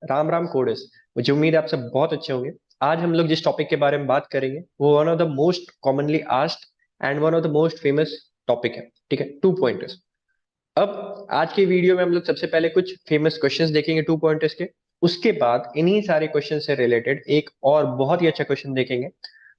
राम राम कोडेस। मुझे उम्मीद है आप सब बहुत अच्छे होंगे। आज हम लोग जिस टॉपिक के बारे में बात करेंगे वो one of the most commonly asked and one of the most famous topic है। ठीक है, टू पॉइंटर्स। अब आज के वीडियो में हम लोग सबसे पहले कुछ फेमस क्वेश्चंस देखेंगे टू पॉइंटर्स के। उसके बाद इन्हीं सारे क्वेश्चन से रिलेटेड एक और बहुत ही अच्छा क्वेश्चन देखेंगे।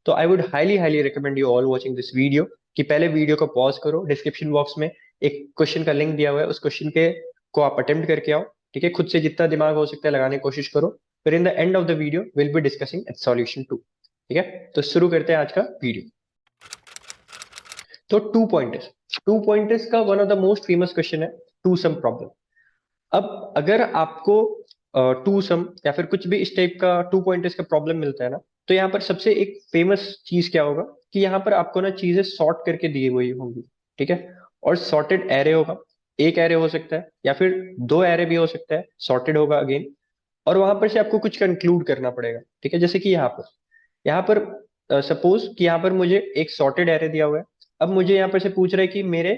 तो I would highly highly recommend you all watching this video कि पहले वीडियो को पॉज करो, डिस्क्रिप्शन बॉक्स में एक क्वेश्चन का लिंक दिया हुआ है, उस क्वेश्चन के को आप अटेम्प्ट करके आओ। ठीक है, खुद से जितना दिमाग हो सकता है लगाने की कोशिश करो। फिर in the end of the video will be discussing its solution too. ठीक है, तो शुरू करते हैं आज का वीडियो। तो टू पॉइंटर्स का one of the most famous question है टू सम प्रॉब्लम। अब अगर आपको टू सम या फिर कुछ भी इस टाइप का टू पॉइंटर्स का प्रॉब्लम मिलता है ना, तो यहाँ पर सबसे एक फेमस चीज क्या होगा कि यहाँ पर आपको ना चीजें सॉर्ट करके दी हुई होंगी। ठीक है, और सॉर्टेड एरे होगा। एक एरे हो सकता है या फिर दो एरे भी हो सकता है, सॉर्टेड होगा अगेन। और वहां पर से आपको कुछ कंक्लूड करना पड़ेगा। ठीक है, जैसे कि यहाँ पर सपोज कि यहाँ पर मुझे एक सॉर्टेड एरे दिया हुआ है। अब मुझे यहाँ पर से पूछ रहा है कि मेरे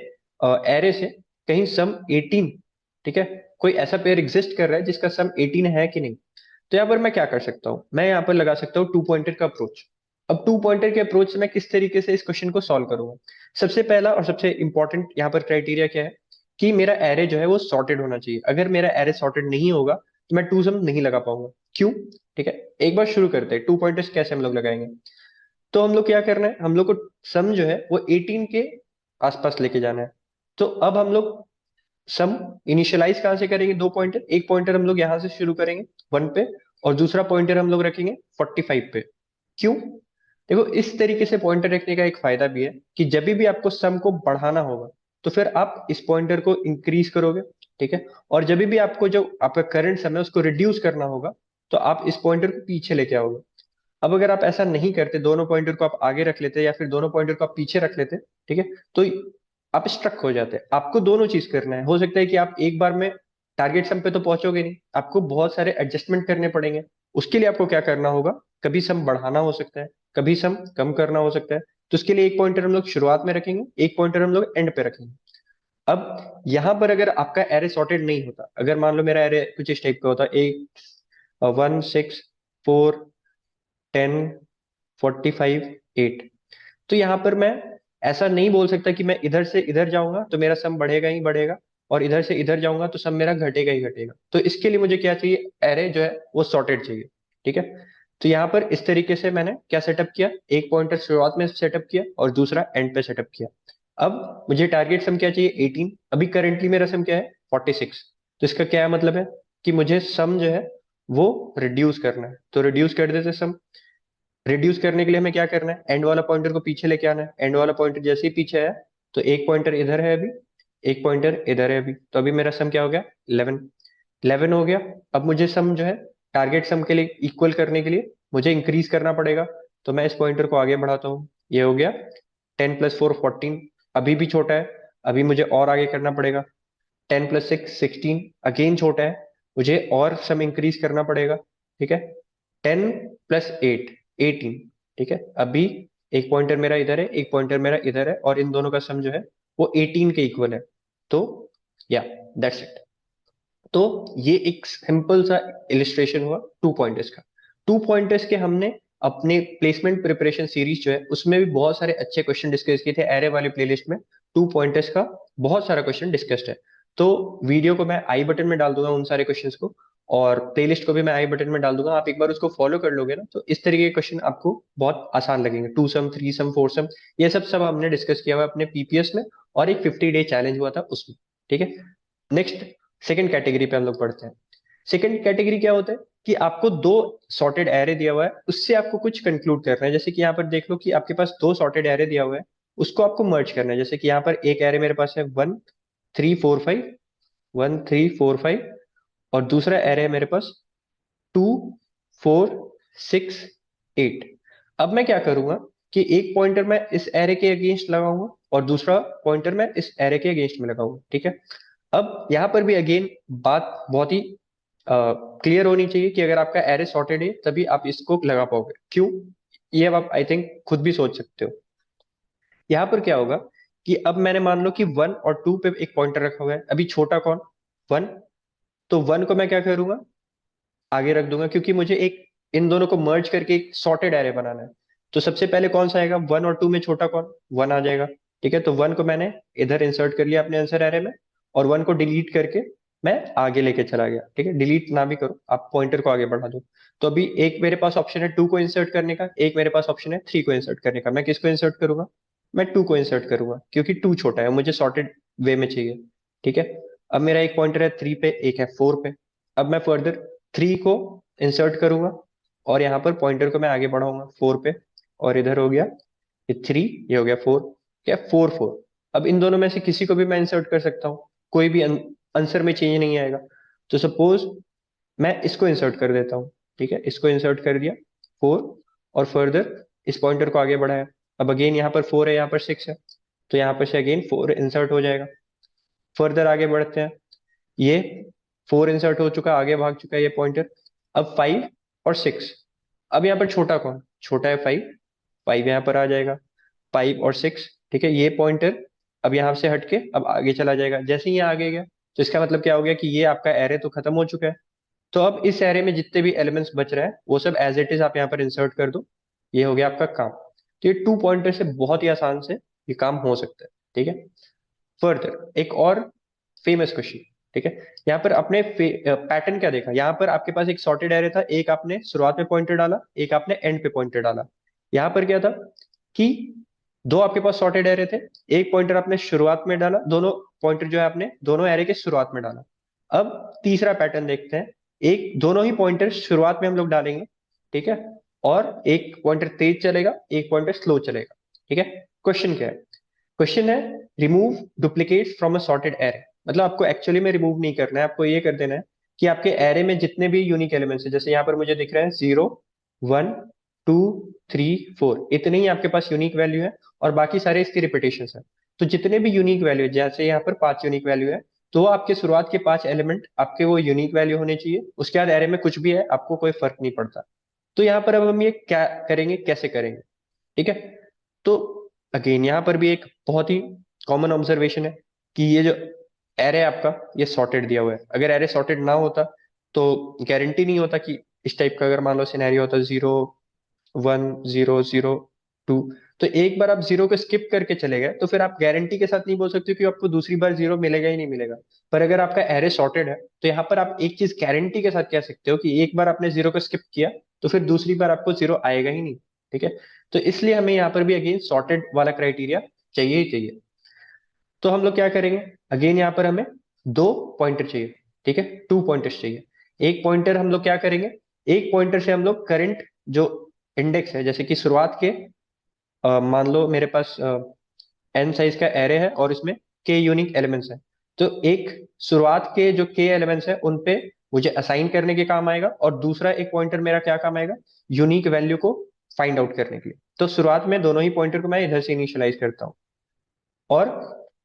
एरे से कहीं सम 18, ठीक है, कोई ऐसा पेयर एग्जिस्ट कर रहा है जिसका सम 18 है कि नहीं। तो यहाँ पर मैं क्या कर सकता हूँ, मैं यहाँ पर लगा सकता हूँ टू पॉइंटर का अप्रोच। अब टू पॉइंटर के अप्रोच से मैं किस तरीके से इस क्वेश्चन को सॉल्व करूंगा। सबसे पहला और सबसे इंपॉर्टेंट यहाँ पर क्राइटेरिया क्या है कि मेरा एरे जो है वो सॉर्टेड होना चाहिए। अगर मेरा एरे सॉर्टेड नहीं होगा तो मैं टू सम नहीं लगा पाऊंगा। क्यों? ठीक है, एक बार शुरू करते हैं टू पॉइंटर्स कैसे हम लोग लगाएंगे। तो हम लोग क्या करना है, हम लोग को सम जो है वो 18 के आसपास लेके जाना है। तो अब हम लोग सम इनिशियलाइज कहाँ से करेंगे, दो पॉइंटर, एक पॉइंटर हम लोग यहाँ से शुरू करेंगे 1 पे, और दूसरा पॉइंटर हम लोग रखेंगे 45 पे। क्यों? देखो, इस तरीके से पॉइंटर रखने का एक फायदा भी है कि जब भी आपको सम को बढ़ाना होगा तो फिर आप इस पॉइंटर को इंक्रीज करोगे। ठीक है, और जब भी आपको जो आपका करंट सम है उसको रिड्यूस करना होगा तो आप इस पॉइंटर को पीछे लेके आओगे। अब अगर आप ऐसा नहीं करते, दोनों पॉइंटर को आप आगे रख लेते या फिर दोनों पॉइंटर को आप पीछे रख लेते, ठीक है, तो आप स्ट्रक हो जाते हैं। आपको दोनों चीज करना है। हो सकता है कि आप एक बार में टारगेट सम पे तो पहुंचोगे नहीं, आपको बहुत सारे एडजस्टमेंट करने पड़ेंगे। उसके लिए आपको क्या करना होगा, कभी सम बढ़ाना हो सकता है, कभी सम कम करना हो सकता है। तो उसके लिए एक पॉइंटर हम लोग शुरुआत में रखेंगे, एक पॉइंटर हम लोग एंड पे रखेंगे। अब यहां पर अगर आपका एरे सॉर्टेड नहीं होता, अगर मान लो मेरा एरे कुछ इस टाइप का होता, 1 6 4 10 45 8, तो यहां पर मैं ऐसा नहीं बोल सकता कि मैं इधर से इधर जाऊंगा तो मेरा सम बढ़ेगा ही बढ़ेगा, और इधर से इधर जाऊंगा तो सम मेरा घटेगा ही घटेगा। तो इसके लिए मुझे क्या चाहिए, एरे जो है वो सॉर्टेड चाहिए। ठीक है, तो यहाँ पर इस तरीके से मैंने क्या सेटअप किया, एक पॉइंटर शुरुआत में सेटअप किया और दूसरा एंड पे सेटअप किया। अब मुझे टारगेट सम क्या चाहिए, 18। अभी करेंटली मेरा सम क्या है, 46। तो इसका क्या मतलब है कि मुझे सम जो है वो रिड्यूस करना है। तो रिड्यूस कर देते सम। रिड्यूस करने के लिए हमें क्या करना है, एंड वाला पॉइंटर को पीछे लेके आना है। एंड वाला पॉइंटर जैसे ही पीछे आया तो एक पॉइंटर इधर है अभी, एक पॉइंटर इधर है अभी, तो अभी मेरा सम क्या हो गया, 11। 11 हो गया। अब मुझे सम जो है टारगेट सम के लिए इक्वल करने के लिए मुझे इंक्रीज करना पड़ेगा। तो मैं इस पॉइंटर को आगे बढ़ाता हूँ, ये हो गया 10 + 4 14। अभी भी छोटा है, अभी मुझे और आगे करना पड़ेगा। 10 + 6 16, अगेन छोटा है, मुझे और सम इंक्रीज करना पड़ेगा। ठीक है, 10 + 8 18। ठीक है, अभी एक पॉइंटर मेरा इधर है, एक पॉइंटर मेरा इधर है, और इन दोनों का सम जो है वो 18 के इक्वल है। तो या दैट्स इट। तो ये एक सिंपल सा इलिस्ट्रेशन हुआ टू पॉइंटर्स का। टू पॉइंटर्स के हमने अपने प्लेसमेंट प्रिपरेशन सीरीज जो है उसमें भी बहुत सारे अच्छे क्वेश्चन डिस्कस किए थे। एरे वाले प्लेलिस्ट में टू पॉइंटर्स का बहुत सारा क्वेश्चन डिस्कस्ड है। तो वीडियो को मैं आई बटन में डाल दूंगा उन सारे क्वेश्चंस को, और प्लेलिस्ट को भी मैं आई बटन में डाल दूंगा। आप एक बार उसको फॉलो कर लोगे ना तो इस तरीके के क्वेश्चन आपको बहुत आसान लगेंगे। Two sum, three sum, four sum, ये सब सब हमने डिस्कस किया हुआ है अपने पीपीएस में, और एक 50 डे चैलेंज हुआ था उसमें। ठीक है, नेक्स्ट सेकंड कैटेगरी पे हम लोग पढ़ते हैं। सेकंड कैटेगरी क्या होता है कि आपको दो सॉर्टेड एरे दिया हुआ है, उससे आपको कुछ कंक्लूड करना है। जैसे कि यहाँ पर देख लो कि आपके पास दो सॉर्टेड एरे दिया हुआ है, उसको आपको मर्ज करना है। जैसे कि यहाँ पर एक एरे मेरे पास है 1 3 4 5, 1 3 4 5, और दूसरा एरे है मेरे पास 2 4 6 8। अब मैं क्या करूंगा कि एक पॉइंटर मैं इस एरे के अगेंस्ट लगाऊंगा और दूसरा पॉइंटर मैं इस एरे के अगेंस्ट में लगाऊंगा। ठीक है, अब यहां पर भी अगेन बात बहुत ही क्लियर होनी चाहिए कि अगर आपका एरे सॉर्टेड है तभी आप इसको लगा पाओगे। क्यों? ये अब आप आई थिंक खुद भी सोच सकते हो। यहाँ पर क्या होगा कि अब मैंने मान लो कि 1 और 2 पे एक पॉइंटर रखा हुआ है, अभी छोटा कौन, 1। तो 1 को मैं क्या करूंगा, आगे रख दूंगा, क्योंकि मुझे एक इन दोनों को मर्ज करके एक सॉर्टेड एरे बनाना है। तो सबसे पहले कौन सा आएगा, 1 और 2 में छोटा कौन, 1 आ जाएगा। ठीक है, तो 1 को मैंने इधर इंसर्ट कर लिया अपने आंसर एरे में, और 1 को डिलीट करके मैं आगे लेके चला गया। ठीक है, डिलीट ना भी करो, आप पॉइंटर को आगे बढ़ा दो। तो अभी एक मेरे पास ऑप्शन है 2 को इंसर्ट करने का, एक मेरे पास ऑप्शन है 3 को इंसर्ट करने का। मैं किसको इंसर्ट करूंगा, मैं 2 को इंसर्ट करूंगा, क्योंकि 2 छोटा है, मुझे सॉर्टेड वे में चाहिए। ठीक है, अब मेरा एक पॉइंटर है 3 पे, एक है 4 पे। अब मैं फर्दर 3 को इंसर्ट करूंगा, और यहाँ पर पॉइंटर को मैं आगे बढ़ाऊंगा 4 पे, और इधर हो गया ये 3, ये हो गया 4। क्या, 4 4। अब इन दोनों में से किसी को भी मैं इंसर्ट कर सकता हूँ, कोई भी आंसर में चेंज नहीं आएगा। तो सपोज मैं इसको इंसर्ट कर देता हूँ। ठीक है, इसको इंसर्ट कर दिया 4, और फर्दर इस पॉइंटर को आगे बढ़ाया। अब अगेन यहाँ पर 4 है, यहाँ पर 6 है, तो यहाँ पर से अगेन 4 इंसर्ट हो जाएगा। फर्दर आगे बढ़ते हैं, ये 4 इंसर्ट हो चुका, आगे भाग चुका है ये पॉइंटर। अब 5 और 6, अब यहाँ पर छोटा कौन, छोटा है 5, 5 यहाँ पर आ जाएगा, 5 और 6। ठीक है, ये पॉइंटर अब यहाँ से हटके अब आगे चला जाएगा। जैसे ही ये आगे गया, तो इसका मतलब क्या हो गया कि ये आपका एरे तो खत्म हो चुका है। तो अब इस एरे में जितने भी एलिमेंट्स बच रहे हैं वो सब एज इट इज आप यहाँ पर इंसर्ट कर दो। ये हो गया आपका काम। तो ये 2 पॉइंटर से बहुत ही आसान से ये काम हो सकता है। ठीक है, फर्दर एक और फेमस क्वेश्चन। ठीक है, यहाँ पर अपने पैटर्न क्या देखा, यहाँ पर आपके पास एक सॉर्टेड एरे था, एक आपने शुरुआत में पॉइंटर डाला, एक आपने एंड पे पॉइंटर डाला। यहाँ पर क्या था कि दो आपके पास सॉर्टेड एरे थे, एक पॉइंटर आपने शुरुआत में डाला, दोनों पॉइंटर जो है आपने दोनों एरे के शुरुआत में डाला। अब तीसरा पैटर्न देखते हैं, एक दोनों ही पॉइंटर शुरुआत में हम लोग डालेंगे। ठीक है, और एक पॉइंटर तेज चलेगा, एक पॉइंटर स्लो चलेगा। ठीक है, क्वेश्चन क्या है, क्वेश्चन है remove duplicate from a sorted array. मतलब आपको एक्चुअली में रिमूव नहीं करना है, आपको ये कर देना है कि आपके एरे में जितने भी यूनिक एलिमेंट्स है, जैसे यहाँ पर मुझे दिख रहे हैं 0 1 2 3 4, इतने ही आपके पास यूनिक वैल्यू है, और बाकी सारे इसके रिपीटेशन है। तो जितने भी यूनिक वैल्यू है, जैसे यहाँ पर 5 यूनिक वैल्यू है, तो आपके शुरुआत के 5 एलिमेंट आपके वो यूनिक वैल्यू होने चाहिए। उसके बाद एरे में कुछ भी है आपको कोई फर्क नहीं पड़ता। तो यहाँ पर अब हम ये क्या करेंगे, कैसे करेंगे। ठीक है, तो अगेन यहाँ पर भी एक बहुत ही कॉमन ऑब्जर्वेशन है कि ये जो एरे आपका ये सॉर्टेड दिया हुआ है। अगर एरे सॉर्टेड ना होता तो गारंटी नहीं होता कि इस टाइप का अगर मान लो सिनेरियो होता 0 1 0 0 2, तो एक बार आप 0 को स्किप करके चले गए तो फिर आप गारंटी के साथ नहीं बोल सकते कि आपको दूसरी बार 0 मिलेगा ही नहीं मिलेगा। पर अगर आपका एरे सॉर्टेड है तो यहाँ पर आप एक चीज गारंटी के साथ कह सकते हो कि एक बार आपने 0 को स्किप किया तो फिर दूसरी बार आपको 0 आएगा ही नहीं। ठीक है, तो इसलिए हमें यहाँ पर भी अगेन सॉर्टेड वाला क्राइटेरिया चाहिए ही चाहिए। तो हम लोग क्या करेंगे, अगेन यहाँ पर हमें 2 पॉइंटर चाहिए। ठीक है, 2 पॉइंटर्स चाहिए। एक पॉइंटर हम लोग क्या करेंगे, एक पॉइंटर से हम लोग करंट जो इंडेक्स है, जैसे कि शुरुआत के मान लो मेरे पास एन साइज का एरे है और इसमें के यूनिक एलिमेंट्स हैं। तो एक शुरुआत के जो के एलिमेंट्स हैं उन पे मुझे असाइन करने के काम आएगा, और दूसरा एक पॉइंटर मेरा क्या काम आएगा, यूनिक वैल्यू को फाइंड आउट करने के लिए। तो शुरुआत में दोनों ही पॉइंटर को मैं इधर से इनिशियलाइज करता हूँ, और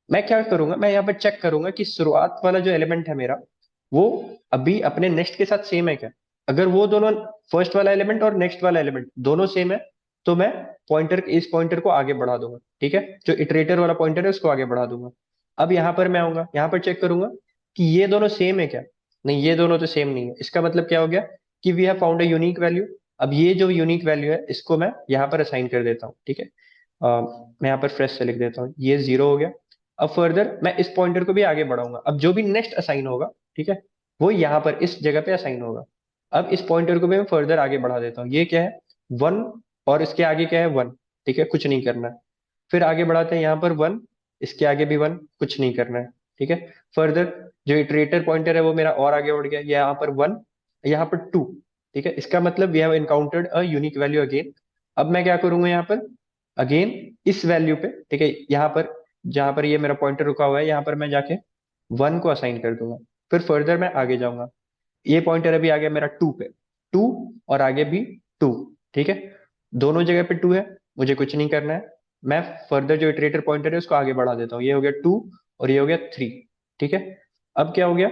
मैं क्या करूंगा, मैं यहाँ पर चेक करूंगा कि शुरुआत वाला जो एलिमेंट है मेरा वो अभी अपने नेक्स्ट के साथ सेम है क्या। अगर वो दोनों फर्स्ट वाला एलिमेंट और नेक्स्ट वाला एलिमेंट दोनों सेम है, तो मैं पॉइंटर इस पॉइंटर को आगे बढ़ा दूंगा। ठीक है, जो इटरेटर वाला पॉइंटर है उसको आगे बढ़ा दूंगा। अब यहाँ पर मैं आऊंगा, यहाँ पर चेक करूंगा कि ये दोनों सेम है क्या। नहीं, ये दोनों तो सेम नहीं है। इसका मतलब क्या हो गया कि we have found a unique value. अब ये जो यूनिक वैल्यू है इसको मैं यहाँ पर असाइन कर देता हूँ। ठीक है, मैं यहाँ पर फ्रेश से लिख देता हूँ, ये 0 हो गया। अब फर्दर मैं इस पॉइंटर को भी आगे बढ़ाऊंगा, अब जो भी नेक्स्ट असाइन होगा, ठीक है, वो यहाँ पर इस जगह पे असाइन होगा। अब इस पॉइंटर को भी मैं फर्दर आगे बढ़ा देता हूँ, ये क्या है 1, और इसके आगे क्या है 1। ठीक है, कुछ नहीं करना है। फिर आगे बढ़ाते हैं यहाँ पर 1, इसके आगे भी 1, कुछ नहीं करना है। ठीक है, फर्दर जो इटरेटर पॉइंटर है वो मेरा और आगे बढ़ गया, यहाँ पर 1, यहाँ पर 2। ठीक है, इसका मतलब we have encountered a unique value again. अब मैं क्या करूंगा यहाँ पर, अगेन इस वैल्यू पे, ठीक है, यहाँ पर जहां पर ये मेरा पॉइंटर रुका हुआ है यहाँ पर मैं जाके 1 को असाइन कर दूंगा। फिर फर्दर मैं आगे जाऊंगा, ये पॉइंटर अभी आ गया मेरा 2 पे, 2 और आगे भी 2। ठीक है, दोनों जगह पे 2 है, मुझे कुछ नहीं करना है। मैं फर्दर जो इटरेटर पॉइंटर है उसको आगे बढ़ा देता हूँ, ये हो गया 2 और ये हो गया 3। ठीक है, अब क्या हो गया,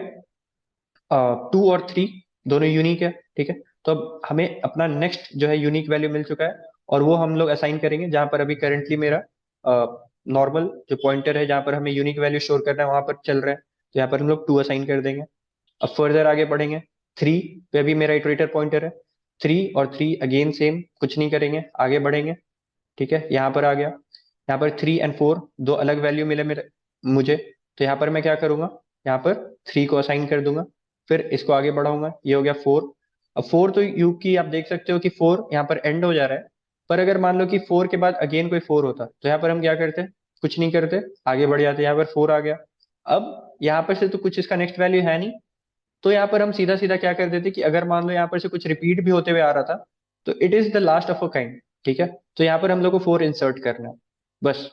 2 और 3 दोनों यूनिक है। ठीक है, तो अब हमें अपना नेक्स्ट जो है यूनिक वैल्यू मिल चुका है, और वो हम लोग असाइन करेंगे जहां पर अभी करेंटली मेरा नॉर्मल जो पॉइंटर है जहां पर हमें यूनिक वैल्यू स्टोर करना है वहां पर चल रहा है। तो यहाँ पर हम लोग 2 असाइन कर देंगे। अब फर्दर आगे बढ़ेंगे, 3 पे अभी मेरा इटरेटर पॉइंटर है, 3 और 3 अगेन सेम, कुछ नहीं करेंगे, आगे बढ़ेंगे। ठीक है, यहाँ पर आ गया, यहाँ पर 3 और 4 दो अलग वैल्यू मिले मेरे मुझे, तो यहाँ पर मैं क्या करूंगा, यहाँ पर 3 को असाइन कर दूंगा, फिर इसको आगे बढ़ाऊंगा, ये हो गया 4। अब 4 तो यू की आप देख सकते हो कि 4 यहाँ पर एंड हो जा रहा है, पर अगर मान लो कि 4 के बाद अगेन कोई 4 होता तो यहाँ पर हम क्या करते, कुछ नहीं करते, आगे बढ़ जाते, यहाँ पर 4 आ गया। अब यहाँ पर से तो कुछ इसका नेक्स्ट वैल्यू है नहीं, तो यहाँ पर हम सीधा सीधा क्या कर देते कि अगर मान लो यहाँ पर से कुछ रिपीट भी होते हुए आ रहा था, तो it is the last of a kind. ठीक है, तो यहाँ पर हम लोग को 4 इंसर्ट करना है बस।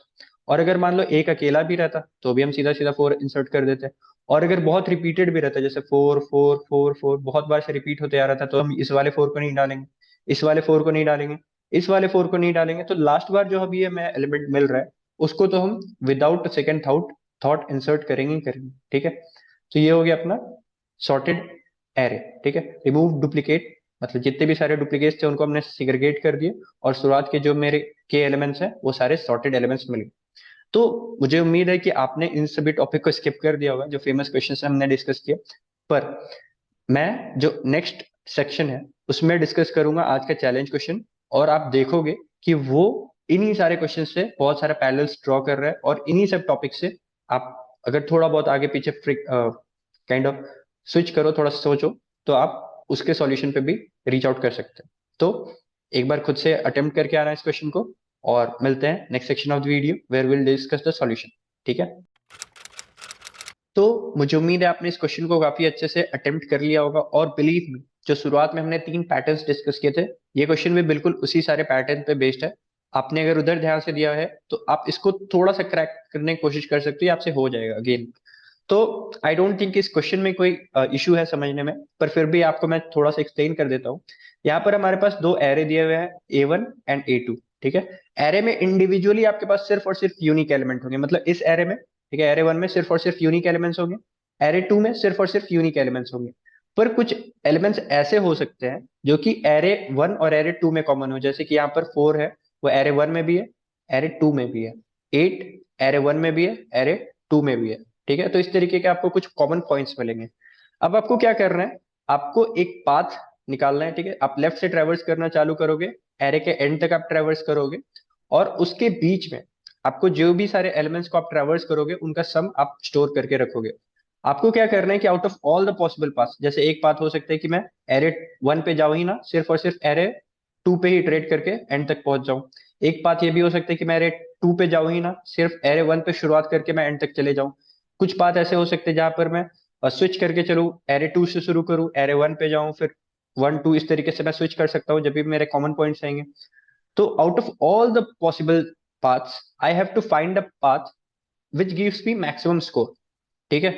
और अगर मान लो एक अकेला भी रहता तो भी हम सीधा सीधा 4 इंसर्ट कर देते। और अगर बहुत रिपीटेड भी रहता, जैसे 4 4 4 4 बहुत बार से रिपीट होते आ रहा था, तो हम इस वाले 4 को नहीं डालेंगे, इस वाले 4 को नहीं डालेंगे, इस वाले 4 को नहीं डालेंगे, तो लास्ट बार जो अभी हमें एलिमेंट मिल रहा है उसको तो हम without second thought thought insert करेंगे ही करेंगे। ठीक है, तो ये हो गया अपना सॉर्टेड एरे। ठीक है, रिमूव डुप्लीकेट, मतलब जितने भी सारे डुप्लीकेट्स थे उनको हमने सिग्रीगेट कर दिए, और शुरुआत के जो मेरे के एलिमेंट्स हैं वो सारे सॉर्टेड एलिमेंट्स मिल गए। तो मुझे उम्मीद है कि आपने इन सभी टॉपिक को स्किप कर दिया होगा जो फेमस क्वेश्चन हमने डिस्कस किया। पर मैं जो नेक्स्ट सेक्शन है उसमें डिस्कस करूंगा आज का चैलेंज क्वेश्चन, और आप देखोगे कि वो इन्हीं सारे क्वेश्चन से बहुत सारे पैरेलल्स ड्रॉ कर रहा है, और इन्हीं सब टॉपिक से आप अगर थोड़ा बहुत आगे पीछे काइंड ऑफ स्विच करो, थोड़ा सोचो, तो आप उसके सॉल्यूशन पे भी रीच आउट कर सकते हैं। तो एक बार खुद से अटेम्प्ट करके आना इस क्वेश्चन को, और मिलते हैं next section of the video where will discuss the solution. ठीक है, तो मुझे उम्मीद है आपने इस क्वेश्चन को काफी अच्छे से अटेम्प्ट कर लिया होगा, और बिलीव मी, जो शुरुआत में हमने 3 पैटर्न्स डिस्कस किए थे, ये क्वेश्चन भी बिल्कुल उसी सारे पैटर्न पे बेस्ड है। आपने अगर उधर ध्यान से दिया है तो आप इसको थोड़ा सा क्रैक करने की कोशिश कर सकते हो, आपसे हो जाएगा अगेन। तो आई डोंट थिंक इस क्वेश्चन में कोई इशू है समझने में, पर फिर भी आपको मैं थोड़ा सा एक्सप्लेन कर देता हूँ। यहाँ पर हमारे पास दो एरे दिए हुए हैं, A1 एंड A2। ठीक है, एरे में इंडिविजुअली आपके पास सिर्फ और सिर्फ यूनिक एलिमेंट होंगे, मतलब इस एरे में, ठीक है, एरे 1 में सिर्फ और सिर्फ यूनिक एलिमेंट्स होंगे, एरे 2 में सिर्फ और सिर्फ यूनिक एलिमेंट्स होंगे। पर कुछ एलिमेंट्स ऐसे हो सकते हैं जो कि एरे 1 और एरे 2 में कॉमन हो, जैसे कि यहाँ पर 4 है, वो एरे 1 में भी है, एरे 2 में भी है, 8 एरे 1 में भी है, एरे 2 में भी है। ठीक है, तो इस तरीके के आपको कुछ कॉमन पॉइंट्स मिलेंगे। अब आपको क्या करना है, आपको एक पाथ निकालना है। ठीक है, आप लेफ्ट से ट्रेवर्स करना चालू करोगे, एरे के एंड तक आप ट्रेवर्स करोगे, और उसके बीच में आपको जो भी सारे एलिमेंट्स को आप ट्रेवर्स करोगे उनका सम आप स्टोर करके रखोगे। आपको क्या करना है कि out of all the possible path, जैसे एक पाथ हो सकता है कि मैं एरे 1 पे जाऊं ही ना, सिर्फ और सिर्फ एरे 2 पे ही ट्रेड करके एंड तक पहुंच जाऊं। एक पाथ ये भी हो सकता है कि मैं एरे 2 पे जाऊं ही ना, सिर्फ एरे 1 पे शुरुआत करके मैं एंड तक चले जाऊं। कुछ पाथ ऐसे हो सकते हैं जहां पर मैं स्विच करके चलूं, एरे 2 से शुरू करूं, एरे 1 पे जाऊं, फिर 1 2, इस तरीके से मैं स्विच कर सकता हूँ जब भी मेरे कॉमन पॉइंट्स आएंगे। तो out of all the possible paths I have to find a path which gives me maximum score. ठीक है,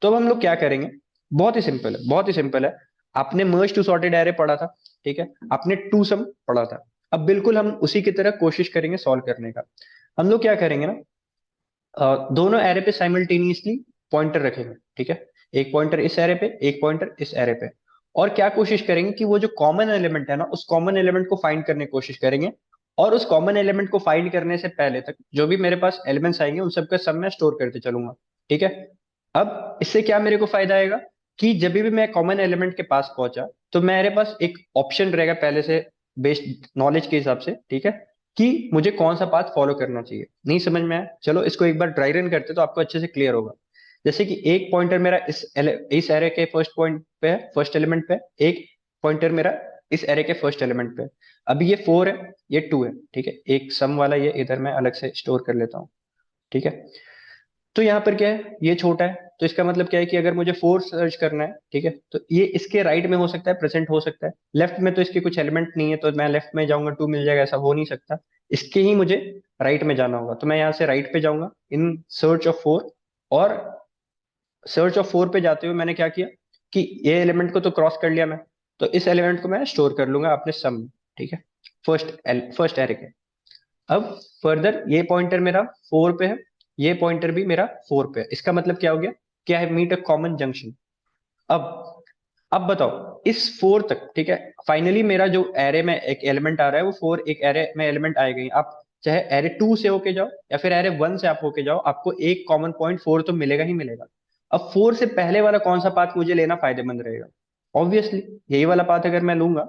तो अब हम लोग क्या करेंगे, बहुत ही सिंपल है, बहुत ही सिंपल है। आपने मर्ज टू सॉर्टेड एरे पढ़ा था, ठीक है, आपने टू सम पढ़ा था, अब बिल्कुल हम उसी की तरह कोशिश करेंगे सॉल्व करने का। हम लोग क्या करेंगे ना, दोनों एरे पे साइमल्टेनियसली पॉइंटर रखेंगे। ठीक है, एक पॉइंटर इस एरे पे, एक पॉइंटर इस एरे पे, और क्या कोशिश करेंगे कि वो जो कॉमन एलिमेंट है ना, उस कॉमन एलिमेंट को फाइंड करने की कोशिश करेंगे। और उस कॉमन एलिमेंट को फाइंड करने से पहले तक जो भी मेरे पास एलिमेंट्स आएंगे उन सबका सम मैं स्टोर करते चलूंगा। ठीक है, अब इससे क्या मेरे को फायदा आएगा कि जब भी मैं कॉमन एलिमेंट के पास पहुंचा तो मेरे पास एक ऑप्शन रहेगा पहले से, बेस्ड नॉलेज के हिसाब से। ठीक है, कि मुझे कौन सा पाथ फॉलो करना चाहिए। नहीं समझ में आया, चलो इसको एक बार ड्राई रन करते तो आपको अच्छे से क्लियर होगा। जैसे कि एक पॉइंटर मेरा इस एरे के फर्स्ट पॉइंट पे है, फर्स्ट एलिमेंट पे, एक पॉइंटर मेरा इस एरे के फर्स्ट एलिमेंट पे है। अभी ये 4 है, ये 2 है। ठीक है, एक सम वाला ये इधर मैं अलग से स्टोर कर लेता हूँ। ठीक है, तो यहाँ पर क्या है, ये छोटा है, तो इसका मतलब क्या है कि अगर मुझे 4 सर्च करना है, ठीक है, तो ये इसके राइट में हो सकता है, प्रेजेंट हो सकता है, लेफ्ट में तो इसके कुछ एलिमेंट नहीं है, तो मैं लेफ्ट में जाऊंगा 2 मिल जाएगा, ऐसा हो नहीं सकता। इसके ही मुझे राइट में जाना होगा, तो मैं यहाँ से राइट पे जाऊंगा इन सर्च ऑफ 4। और सर्च ऑफ 4 पे जाते हुए मैंने क्या किया कि ये एलिमेंट को तो क्रॉस कर लिया मैं, तो इस एलिमेंट को मैं स्टोर कर लूंगा अपने सम में। ठीक है, फर्स्ट एरे के। अब फर्दर ये पॉइंटर मेरा 4 पे है, ये पॉइंटर भी मेरा 4 पे है, इसका मतलब क्या हो गया कि I meet a common junction. अब अब बताओ इस 4 तक, ठीक है, फाइनली मेरा जो एरे में एक एलिमेंट आ रहा है वो 4 एक एरे में एलिमेंट आएगा ही। आप चाहे एरे 2 से होके जाओ या फिर एरे 1 से आप होके जाओ, आपको एक कॉमन पॉइंट 4 तो मिलेगा ही मिलेगा। अब 4 से पहले वाला कौन सा पाथ मुझे लेना फायदेमंद रहेगा, ऑब्वियसली यही वाला पाथ अगर मैं लूंगा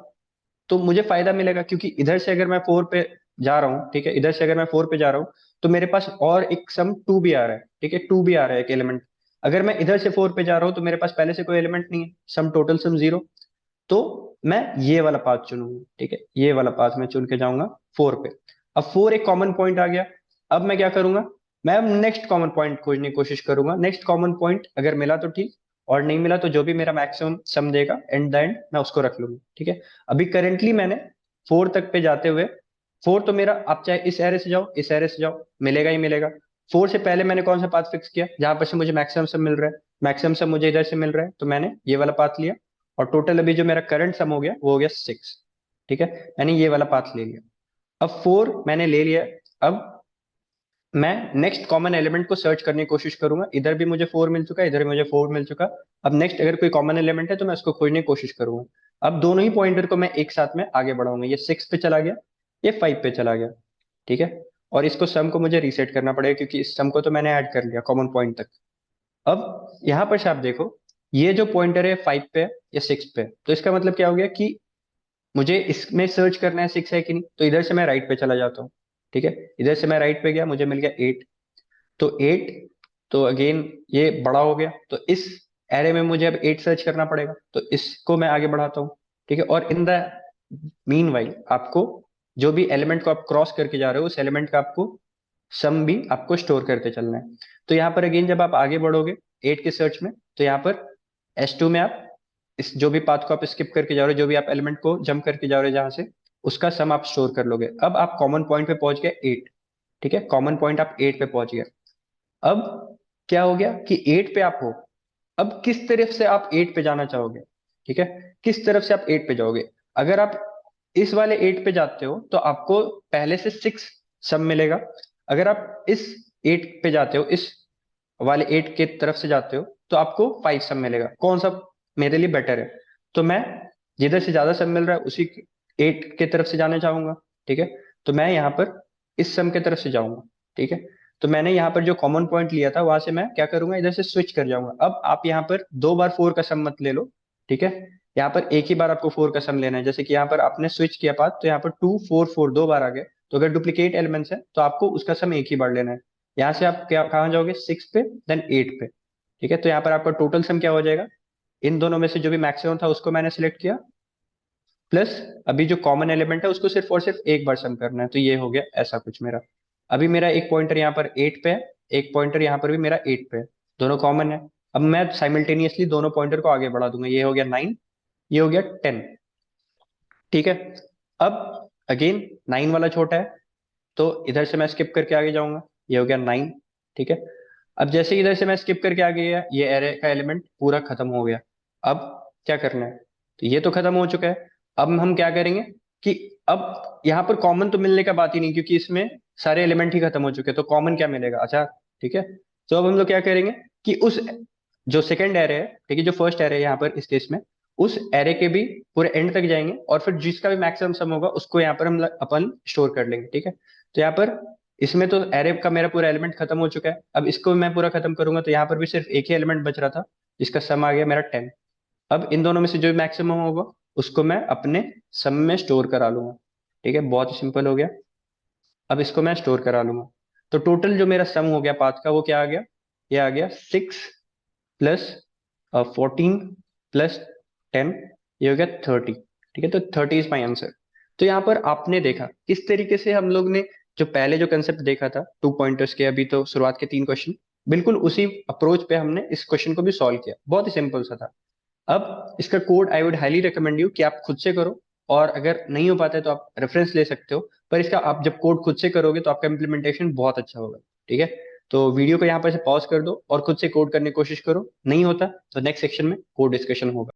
तो मुझे फायदा मिलेगा, क्योंकि इधर से अगर मैं 4 पे जा रहा हूँ, ठीक है, इधर से अगर मैं 4 पे जा रहा हूँ तो मेरे पास और एक सम 2 भी आ रहा है, ठीक है, 2 भी आ रहा है एक एलिमेंट। अगर मैं इधर से 4 पे जा रहा हूँ तो मेरे पास पहले से कोई एलिमेंट नहीं है, सम टोटल सम 0। तो मैं ये वाला पाथ चुनूंगा, ठीक है, ये वाला पाथ मैं चुन के जाऊंगा 4 पे। अब 4 एक कॉमन पॉइंट आ गया। अब मैं क्या करूंगा, मैं अब नेक्स्ट कॉमन पॉइंट खोजने की कोशिश करूंगा। नेक्स्ट कॉमन पॉइंट अगर मिला तो ठीक, और नहीं मिला तो जो भी मेरा मैक्सिमम सम देगा एंड द एंड मैं उसको रख लूंगा, ठीक है। अभी करेंटली मैंने 4 तक पे जाते हुए, 4 तो मेरा, आप चाहे इस एरे से जाओ इस एरे से जाओ, मिलेगा ही मिलेगा। 4 से पहले मैंने कौन सा पाथ फिक्स किया, जहां पर से मुझे मैक्सिमम सम मिल रहा है, मैक्सिमम सम मुझे इधर से मिल रहा है, तो मैंने ये वाला पाथ लिया। और टोटल अभी जो मेरा करंट सम हो गया वो हो गया 6, ठीक है, मैंने ये वाला पाथ ले लिया। अब 4 मैंने ले लिया। अब मैं नेक्स्ट कॉमन एलिमेंट को सर्च करने की कोशिश करूंगा। इधर भी मुझे 4 मिल चुका, इधर भी मुझे 4 मिल चुका। अब नेक्स्ट अगर कोई कॉमन एलिमेंट है तो मैं उसको खोजने की कोशिश करूंगा। अब दोनों ही पॉइंटर को मैं एक साथ में आगे बढ़ाऊंगा, ये 6 पे चला गया, ये 5 पे चला गया, ठीक है। और इसको सम को मुझे रीसेट करना पड़ेगा, क्योंकि इस सम को तो मैंने ऐड कर लिया कॉमन पॉइंट तक। अब यहां पर से आप देखो, ये जो पॉइंटर है 5 पे या 6 पे, तो इसका मतलब क्या हो गया कि मुझे इसमें सर्च करना है 6 है कि नहीं, तो इधर से मैं राइट पे चला जाता हूँ, ठीक है। इधर से मैं राइट पे गया, मुझे मिल गया 8। तो 8, तो अगेन ये बड़ा हो गया, तो इस एरे में मुझे अब 8 सर्च करना पड़ेगा, तो इसको मैं आगे बढ़ाता हूँ, ठीक है। और इन द मीन वाइल आपको जो भी एलिमेंट को आप क्रॉस करके जा रहे हो उस एलिमेंट का आपको सम भी आपको स्टोर करते चलना है। तो यहाँ पर अगेन जब आप आगे बढ़ोगे 8 के सर्च में, तो यहाँ पर S2 में आप इस जो भी पाथ को आप स्किप करके जा रहे हो, जो भी आप एलिमेंट को जंप करके जा रहे हो जहां से, उसका सम आप स्टोर कर लोगे। अब आप कॉमन पॉइंट पे पहुंच गए 8, ठीक है, कॉमन पॉइंट आप 8 पे पहुंच गए। अब क्या हो गया कि 8 पे आप हो। अब किस तरफ से आप 8 पे जाना चाहोगे, ठीक है, किस तरफ से आप 8 पे जाओगे। अगर आप इस वाले 8 पे जाते हो तो आपको पहले से 6 सम मिलेगा। अगर आप इस 8 पे जाते हो, इस वाले 8 के तरफ से जाते हो, तो आपको 5 सम मिलेगा। कौन सा मेरे लिए बेटर है, तो मैं जिधर से ज्यादा सम मिल रहा है उसी 8 के तरफ से जाना चाहूंगा, ठीक है। तो मैं यहाँ पर इस सम के तरफ से जाऊंगा, ठीक है। तो मैंने यहाँ पर जो कॉमन पॉइंट लिया था वहां से मैं क्या करूंगा, इधर से स्विच कर जाऊंगा। अब आप यहाँ पर 2 बार 4 का सम मत ले लो, ठीक है। यहाँ पर एक ही बार आपको 4 का सम लेना है। जैसे कि यहाँ पर आपने स्विच किया पाथ, तो यहाँ पर 2 4 4 2 बार आ गए। तो अगर डुप्लीकेट एलिमेंट्स है तो आपको उसका सम एक ही बार लेना है। यहाँ से आप क्या कहाँ जाओगे, 6 पे देन 8 पे, ठीक है। तो यहाँ पर आपका टोटल सम क्या हो जाएगा, इन दोनों में से जो भी मैक्सिमम था उसको मैंने सिलेक्ट किया, प्लस अभी जो कॉमन एलिमेंट है उसको सिर्फ और सिर्फ एक बार सम करना है। तो ये हो गया ऐसा कुछ मेरा। अभी मेरा एक पॉइंटर यहाँ पर 8 पे है, एक पॉइंटर यहाँ पर भी मेरा 8 पे है, दोनों कॉमन है। अब मैं साइमल्टेनियसली दोनों पॉइंटर को आगे बढ़ा दूंगा। ये हो गया 9, ये हो गया 10, ठीक है। अब अगेन 9 वाला छोटा है, तो इधर से मैं स्किप करके आगे जाऊंगा। ये हो गया 9, ठीक है। अब जैसे ही इधर से मैं स्किप करके आगे गया, ये एरे का एलिमेंट पूरा खत्म हो गया। अब क्या करना है, तो ये तो खत्म हो चुका है। अब हम क्या करेंगे कि अब यहाँ पर कॉमन तो मिलने का बात ही नहीं, क्योंकि इसमें सारे एलिमेंट ही खत्म हो चुके हैं, तो कॉमन क्या मिलेगा, अच्छा, ठीक है। तो अब हम लोग क्या करेंगे कि उस जो सेकंड एरे है, ठीक है, जो फर्स्ट एरे है यहाँ पर इस केस में, उस एरे के भी पूरे एंड तक जाएंगे, और फिर जिसका भी मैक्सिमम सम होगा उसको यहाँ पर हम अपन स्टोर कर लेंगे, ठीक है। तो यहाँ पर इसमें तो एरे का मेरा पूरा एलिमेंट खत्म हो चुका है। अब इसको मैं पूरा खत्म करूंगा तो यहाँ पर भी सिर्फ एक ही एलिमेंट बच रहा था, जिसका सम आ गया मेरा 10। अब इन दोनों में से जो मैक्सिमम होगा उसको मैं अपने सम में स्टोर करा लूंगा, ठीक है, बहुत ही सिंपल हो गया। अब इसको मैं स्टोर करा लूंगा। तो टोटल जो मेरा सम हो गया पाथ का वो क्या आ गया, ये आ गया 6 प्लस 14 प्लस 10, ये हो गया 30, ठीक है। तो 30 इज माई आंसर। तो यहाँ पर आपने देखा किस तरीके से हम लोग ने जो पहले जो कंसेप्ट देखा था 2 पॉइंटर्स के, अभी तो शुरुआत के 3 क्वेश्चन, बिल्कुल उसी अप्रोच पे हमने इस क्वेश्चन को भी सॉल्व किया। बहुत ही सिंपल सा था। अब इसका code I would highly recommend you कि आप खुद से करो, और अगर नहीं हो पाता है तो आप रेफरेंस ले सकते हो। पर इसका आप जब कोड खुद से करोगे तो आपका इम्प्लीमेंटेशन बहुत अच्छा होगा, ठीक है। तो वीडियो को यहाँ पर से पॉज कर दो और खुद से कोड करने की कोशिश करो। नहीं होता तो नेक्स्ट सेक्शन में कोड डिस्कशन होगा।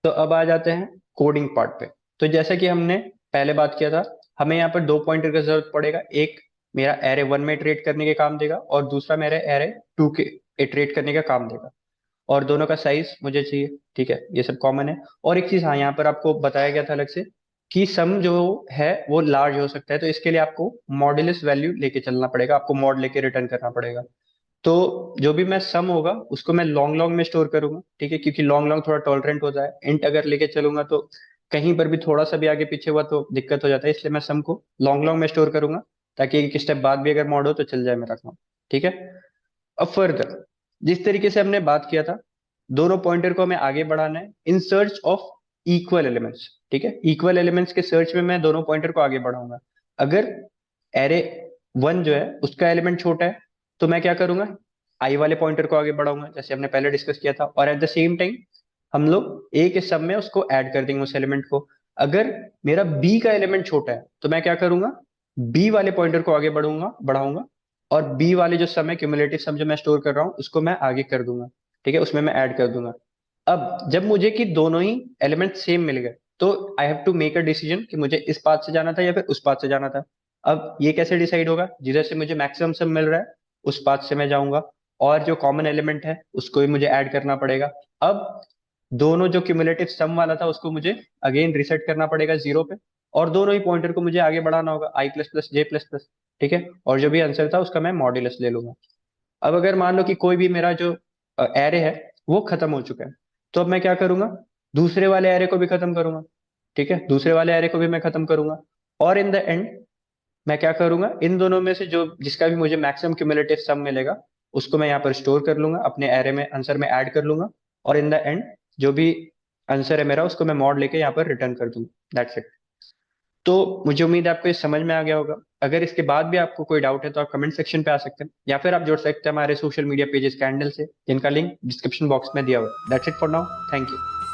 तो अब आ जाते हैं कोडिंग पार्ट पे। तो जैसा कि हमने पहले बात किया था, हमें यहाँ पर 2 पॉइंटर का जरूरत पड़ेगा। एक मेरा एरे 1 में इटरेट करने के काम देगा, और दूसरा मेरा एरे 2 के इटरेट करने का काम देगा। और दोनों का साइज मुझे चाहिए, ठीक है, ये सब कॉमन है। और एक चीज, हाँ, यहाँ पर आपको बताया गया था अलग से कि सम जो है वो लार्ज हो सकता है, तो इसके लिए आपको मॉड्यूलस वैल्यू लेके चलना पड़ेगा, आपको मॉड लेके रिटर्न करना पड़ेगा। तो जो भी मैं सम होगा उसको मैं लॉन्ग लॉन्ग में स्टोर करूंगा, ठीक है, क्योंकि लॉन्ग लॉन्ग थोड़ा टॉलरेंट हो जाए। इंट अगर लेके चलूंगा तो कहीं पर भी थोड़ा सा भी आगे पीछे हुआ तो दिक्कत हो जाता है, इसलिए मैं सम को लॉन्ग लॉन्ग में स्टोर करूंगा, ताकि एक स्टेप बाद भी अगर मॉड हो तो चल जाए मेरा काम। ठीक है। अब फर्दर जिस तरीके से हमने बात किया था, दोनों पॉइंटर को हमें आगे बढ़ाना है in search of equal elements. ठीक है, इक्वल एलिमेंट्स के सर्च में मैं दोनों पॉइंटर को आगे बढ़ाऊंगा। अगर एरे वन जो है उसका एलिमेंट छोटा है तो मैं क्या करूंगा, आई वाले पॉइंटर को आगे बढ़ाऊंगा, जैसे हमने पहले डिस्कस किया था, और एट द सेम टाइम हम लोग ए के सब में उसको ऐड कर देंगे उस एलिमेंट को। अगर मेरा बी का एलिमेंट छोटा है तो मैं क्या करूंगा, बी वाले पॉइंटर को आगे बढ़ूंगा बढ़ाऊंगा, और बी वाले जो सम है, क्यूमुलेटिव सम जो मैं स्टोर कर रहा हूँ, उसको मैं आगे कर दूंगा। ठीक है, उसमें मैं ऐड कर दूंगा। अब जब मुझे कि दोनों ही एलिमेंट सेम मिल गए तो I have to make a decision कि मुझे इस पाथ से जाना था या फिर उस पाथ से जाना था। अब ये कैसे डिसाइड होगा, जिधर से मुझे मैक्सिमम सम मिल रहा है उस पाथ से मैं जाऊंगा, और जो कॉमन एलिमेंट है उसको भी मुझे ऐड करना पड़ेगा। अब दोनों जो क्यूमुलेटिव सम वाला था उसको मुझे अगेन रिसेट करना पड़ेगा जीरो पे, और दोनों ही पॉइंटर को मुझे आगे बढ़ाना होगा आई प्लस प्लस जे प्लस प्लस। ठीक है, और जो भी आंसर था उसका मैं मॉड्यूलस ले लूंगा। अब अगर मान लो कि कोई भी मेरा जो एरे है वो खत्म हो चुका है, तो अब मैं क्या करूंगा, दूसरे वाले एरे को भी खत्म करूंगा। ठीक है, दूसरे वाले एरे को भी मैं खत्म करूंगा, और इन द एंड मैं क्या करूंगा, इन दोनों में से जो जिसका भी मुझे मैक्सिमम क्यूमुलेटिव सम मिलेगा उसको मैं यहाँ पर स्टोर कर लूंगा, अपने एरे में आंसर में ऐड कर लूंगा, और इन द एंड जो भी आंसर है मेरा उसको मैं मॉड लेके यहाँ पर रिटर्न कर दूंगा। That's it. तो मुझे उम्मीद है आपको ये समझ में आ गया होगा। अगर इसके बाद भी आपको कोई डाउट है तो आप कमेंट सेक्शन पे आ सकते हैं, या फिर आप जुड़ सकते हैं हमारे सोशल मीडिया पेजेस कैंडल से, जिनका लिंक डिस्क्रिप्शन बॉक्स में दिया हुआ है। That's it for now, thank you.